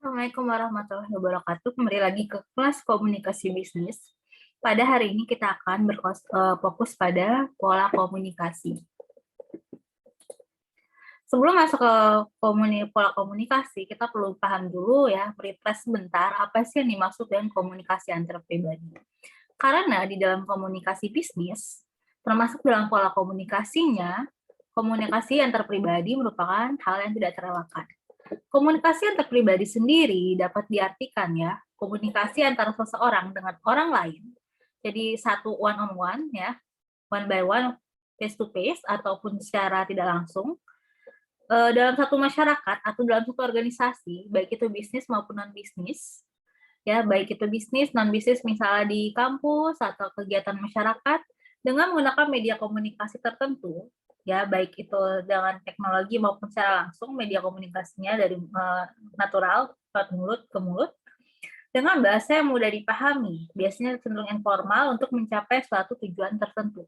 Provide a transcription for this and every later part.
Assalamualaikum warahmatullahi wabarakatuh. Kembali lagi ke kelas komunikasi bisnis. Pada hari ini kita akan fokus pada pola komunikasi. Sebelum masuk ke pola komunikasi, kita perlu paham dulu ya, refresh sebentar, apa sih yang dimaksud dengan komunikasi antar pribadi. Karena di dalam komunikasi bisnis, termasuk dalam pola komunikasinya, komunikasi antar pribadi merupakan hal yang tidak terelakkan. Komunikasi antar pribadi sendiri dapat diartikan ya, komunikasi antara seseorang dengan orang lain. Jadi satu one on one ya, one by one, face to face ataupun secara tidak langsung dalam satu masyarakat atau dalam satu organisasi, baik itu bisnis maupun non bisnis. Ya, baik itu bisnis, non bisnis misalnya di kampus atau kegiatan masyarakat dengan menggunakan media komunikasi tertentu, ya baik itu dengan teknologi maupun secara langsung media komunikasinya dari natural mulut ke mulut dengan bahasa yang mudah dipahami, biasanya cenderung informal untuk mencapai suatu tujuan tertentu.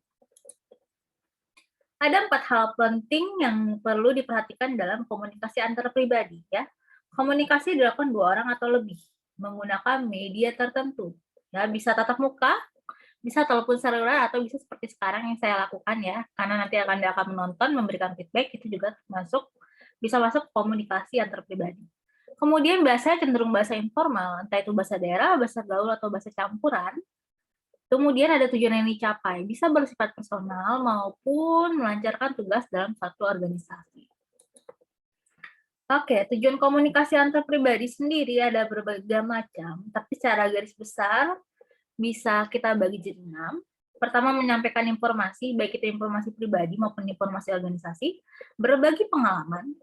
Ada 4 hal penting yang perlu diperhatikan dalam komunikasi antar pribadi ya. Komunikasi dilakukan 2 orang atau lebih menggunakan media tertentu. Ya, bisa tatap muka, bisa telepon seluler atau bisa seperti sekarang yang saya lakukan ya, karena nanti Anda akan menonton, memberikan feedback, itu juga bisa masuk komunikasi antar pribadi. Kemudian bahasanya cenderung bahasa informal, entah itu bahasa daerah, bahasa gaul, atau bahasa campuran. Kemudian ada tujuan yang dicapai, bisa bersifat personal maupun melancarkan tugas dalam satu organisasi. Oke, tujuan komunikasi antar pribadi sendiri ada berbagai macam, tapi secara garis besar bisa kita bagi jadi 6. Pertama, menyampaikan informasi, baik itu informasi pribadi maupun informasi organisasi, berbagi pengalaman,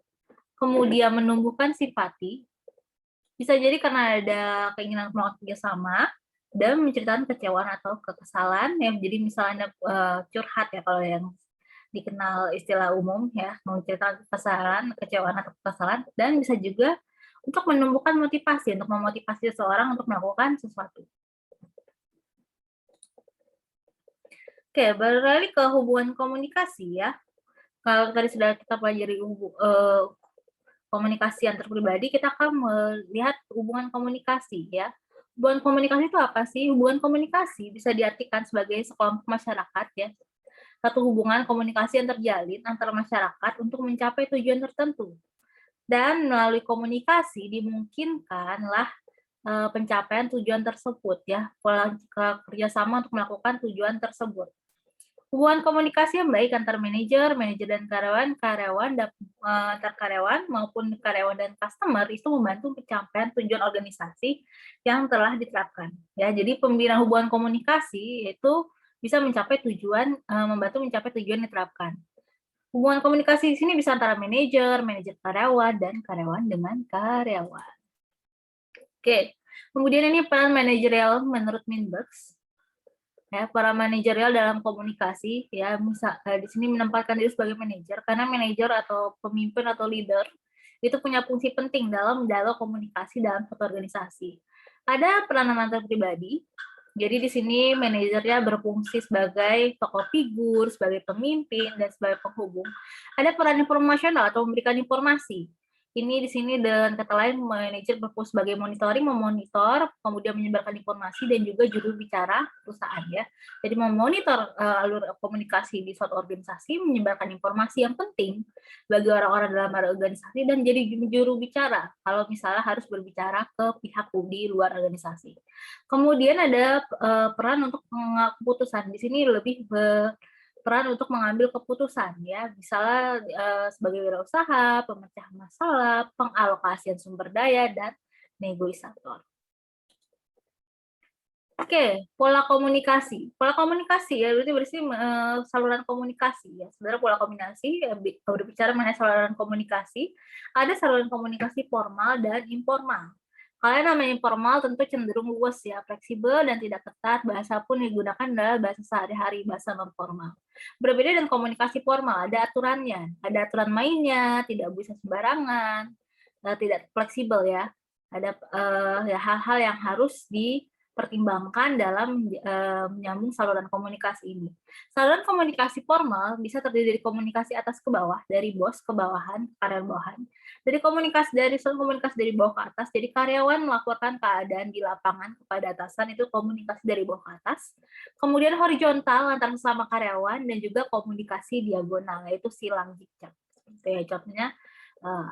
kemudian menumbuhkan simpati, bisa jadi karena ada keinginan melakukan kerjasama, dan menceritakan kecewaan atau kekesalan, ya, jadi misalnya curhat ya kalau yang dikenal istilah umum ya, menceritakan kekesalan, kecewaan atau kekesalan, dan bisa juga untuk menumbuhkan motivasi, untuk memotivasi seseorang untuk melakukan sesuatu. Oke, beralih ke hubungan komunikasi ya. Kalau tadi sudah kita pelajari komunikasi antar pribadi, kita akan melihat hubungan komunikasi ya. Hubungan komunikasi itu apa sih? Hubungan komunikasi bisa diartikan sebagai sekelompok masyarakat ya. Satu hubungan komunikasi yang terjalin antara masyarakat untuk mencapai tujuan tertentu. Dan melalui komunikasi dimungkinkanlah pencapaian tujuan tersebut ya, pola kerjasama untuk melakukan tujuan tersebut. Hubungan komunikasi yang baik antar manajer dan karyawan, antar karyawan maupun karyawan dan customer itu membantu pencapaian tujuan organisasi yang telah diterapkan. Ya, jadi pembinaan hubungan komunikasi itu bisa membantu mencapai tujuan yang diterapkan. Hubungan komunikasi di sini bisa antara manajer karyawan, dan karyawan dengan karyawan. Oke, kemudian ini peran manajerial menurut Minbergs. Ya, para manajerial dalam komunikasi ya, di sini menempatkan diri sebagai manajer karena manajer atau pemimpin atau leader itu punya fungsi penting dalam dialog komunikasi dalam suatu organisasi. Ada peranan antar pribadi. Jadi di sini manajernya berfungsi sebagai tokoh figur, sebagai pemimpin, dan sebagai penghubung. Ada peran informasional atau memberikan informasi. Ini di sini dengan kata lain manajer berfungsi sebagai memonitor, kemudian menyebarkan informasi dan juga juru bicara perusahaan ya. Jadi memonitor alur komunikasi di suatu organisasi, menyebarkan informasi yang penting bagi orang-orang dalam organisasi dan jadi juru bicara kalau misalnya harus berbicara ke pihak di luar organisasi. Kemudian ada peran untuk keputusan. Di sini lebih peran untuk mengambil keputusan ya, misalnya sebagai wirausaha, pemecah masalah, pengalokasian sumber daya, dan negosiator. Oke, pola komunikasi. Pola komunikasi ya berarti saluran komunikasi ya. Sebenarnya pola komunikasi berbicara mengenai saluran komunikasi, ada saluran komunikasi formal dan informal. Kalau yang namanya informal tentu cenderung luas ya, fleksibel dan tidak ketat, bahasa pun digunakan adalah bahasa sehari-hari, bahasa non formal. Berbeda dengan komunikasi formal, ada aturannya, ada aturan mainnya, tidak bisa sembarangan, tidak fleksibel ya. Ada hal-hal yang harus pertimbangkan dalam menyambung saluran komunikasi ini. Saluran komunikasi formal bisa terdiri dari komunikasi atas ke bawah, dari bos ke bawahan, karyawan bawahan. Saluran komunikasi dari bawah ke atas, jadi karyawan melaporkan keadaan di lapangan kepada atasan, itu komunikasi dari bawah ke atas. Kemudian horizontal antar sesama karyawan dan juga komunikasi diagonal, yaitu silang zigzag. Ya, contohnya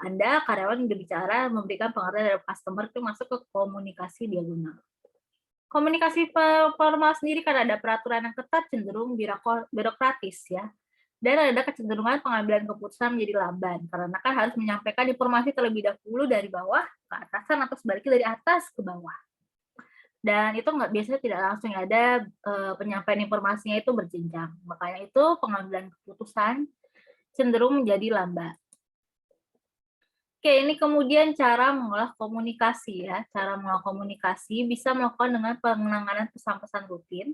Anda karyawan berbicara memberikan pengertian terhadap customer itu masuk ke komunikasi diagonal. Komunikasi formal sendiri karena ada peraturan yang ketat cenderung birokratis ya. Dan ada kecenderungan pengambilan keputusan menjadi lamban karena kan harus menyampaikan informasi terlebih dahulu dari bawah ke atasan atau sebaliknya dari atas ke bawah. Dan itu biasanya tidak langsung ada penyampaian informasinya itu berjenjang. Makanya itu pengambilan keputusan cenderung menjadi lamban. Oke, ini kemudian cara mengolah komunikasi ya. Cara mengolah komunikasi bisa melakukan dengan penanganan pesan-pesan rutin,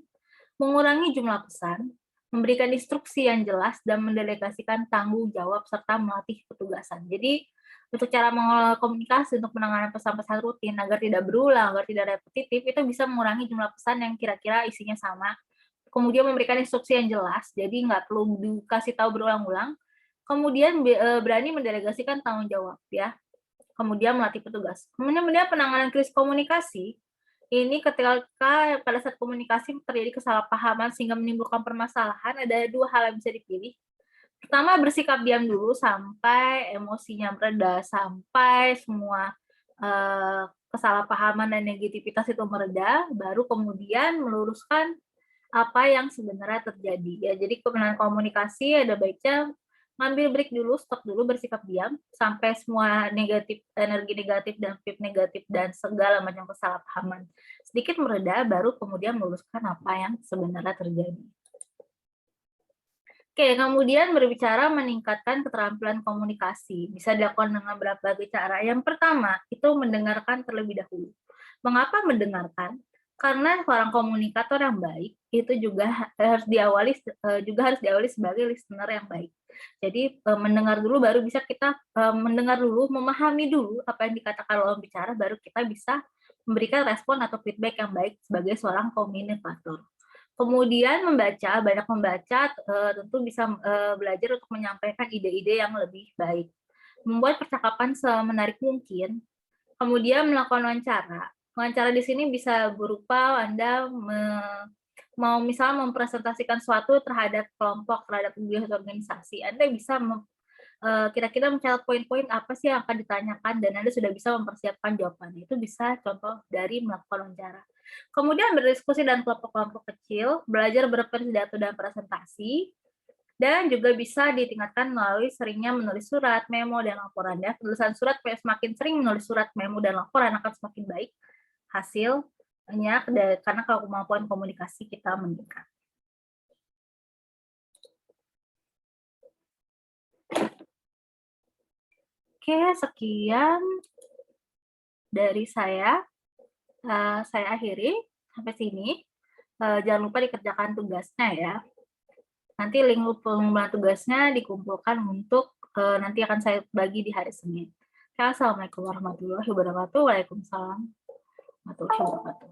mengurangi jumlah pesan, memberikan instruksi yang jelas, dan mendelegasikan tanggung jawab serta melatih petugasan. Jadi, untuk cara mengolah komunikasi untuk penanganan pesan-pesan rutin agar tidak berulang, agar tidak repetitif, itu bisa mengurangi jumlah pesan yang kira-kira isinya sama. Kemudian memberikan instruksi yang jelas, jadi nggak perlu dikasih tahu berulang-ulang. Kemudian berani mendelegasikan tanggung jawab ya. Kemudian melatih petugas. Kemudian penanganan krisis komunikasi ini ketika pada saat komunikasi terjadi kesalahpahaman sehingga menimbulkan permasalahan, ada dua hal yang bisa dipilih. Pertama, bersikap diam dulu sampai emosinya mereda, sampai semua kesalahpahaman dan negativitas itu mereda, baru kemudian meluruskan apa yang sebenarnya terjadi ya. Jadi penanganan komunikasi ada baiknya ngambil break dulu, stop dulu, bersikap diam sampai semua energi negatif dan feedback negatif dan segala macam kesalahpahaman sedikit mereda, baru kemudian meluruskan apa yang sebenarnya terjadi. Oke, kemudian berbicara meningkatkan keterampilan komunikasi. Bisa dilakukan dengan berbagai cara. Yang pertama, itu mendengarkan terlebih dahulu. Mengapa mendengarkan? Karena seorang komunikator yang baik itu juga harus diawali sebagai listener yang baik. Jadi mendengar dulu baru bisa kita mendengar dulu, memahami dulu apa yang dikatakan lawan bicara, baru kita bisa memberikan respon atau feedback yang baik sebagai seorang komunikator. Kemudian banyak membaca tentu bisa belajar untuk menyampaikan ide-ide yang lebih baik. Membuat percakapan semenarik mungkin. Kemudian melakukan wawancara. Wawancara di sini bisa berupa Anda mau misalnya mempresentasikan suatu terhadap kelompok, terhadap organisasi. Anda bisa kira-kira mencatat poin-poin apa sih yang akan ditanyakan dan Anda sudah bisa mempersiapkan jawabannya. Itu bisa contoh dari melakukan wawancara. Kemudian berdiskusi dengan kelompok-kelompok kecil, belajar berpidato dan presentasi, dan juga bisa ditingkatkan melalui seringnya menulis surat, memo, dan laporan. Ya. Penulisan surat, semakin sering menulis surat, memo, dan laporan akan semakin baik hasilnya karena kemampuan komunikasi kita meningkat. Oke, sekian dari saya. Saya akhiri sampai sini. Jangan lupa dikerjakan tugasnya ya. Nanti link pengumpulan tugasnya dikumpulkan untuk nanti akan saya bagi di hari Senin. Assalamualaikum warahmatullahi wabarakatuh. Waalaikumsalam warahmatullahi wabarakatuh.